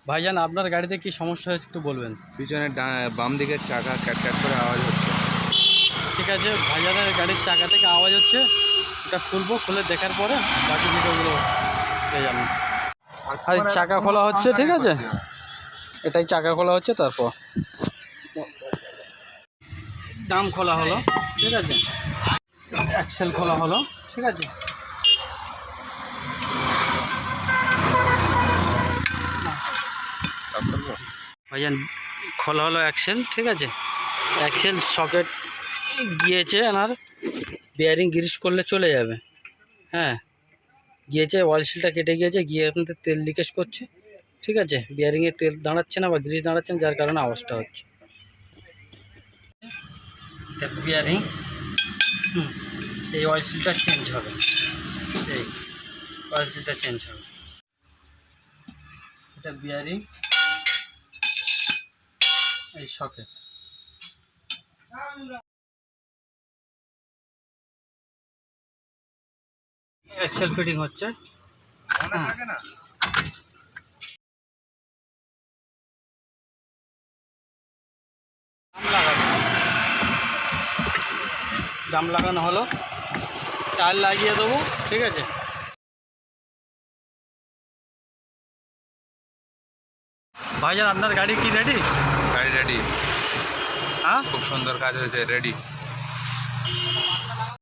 ভাইজান আপনার গাড়িতে কি সমস্যা হয়েছে একটু বলবেন? পিছনে বাম দিকের চাকা ক্যাট ক্যাট করে আওয়াজ হচ্ছে। ঠিক আছে, ভাইজানের গাড়ির চাকা থেকে আওয়াজ হচ্ছে, এটা খুলবো, খুলে দেখার পরে বাকি ভিডিওগুলো পেয়ে যাবেন। আর চাকা খোলা হচ্ছে, ঠিক আছে, এটাই চাকা খোলা হচ্ছে, তারপর ডাম খোলা হলো, ঠিক আছে, অ্যাক্সেল খোলা হলো, ঠিক আছে। ভাইজান খোলা হলো অ্যাক্সেল, ঠিক আছে, অ্যাক্সেল সকেট গিয়েছে, আর বিয়ারিং গ্রিস করলে চলে যাবে। হ্যাঁ, গিয়েছে, অয়েল সিলটা কেটে গিয়েছে, গিয়ে এখন তেল লিকেজ করছে, ঠিক আছে, বিয়ারিংয়ে তেল দাঁড়াচ্ছে না বা গ্রিস দাঁড়াচ্ছে না, যার কারণে আওয়াজটা হচ্ছে। বিয়ারিং এই অয়েল সিলটা চেঞ্জ হবে, এই অয়েল সিলটা চেঞ্জ হবে, এটা বিয়ারিং, এই সকেট। এক্সেল ফিটিং হচ্ছে, ডাম লাগানো হলো, টায়ার লাগিয়ে দেবো, ঠিক আছে। ভাইজান আপনার গাড়ি কি রেডি? গাড়ি রেডি, হ্যাঁ, খুব সুন্দর কাজ হয়েছে, রেডি।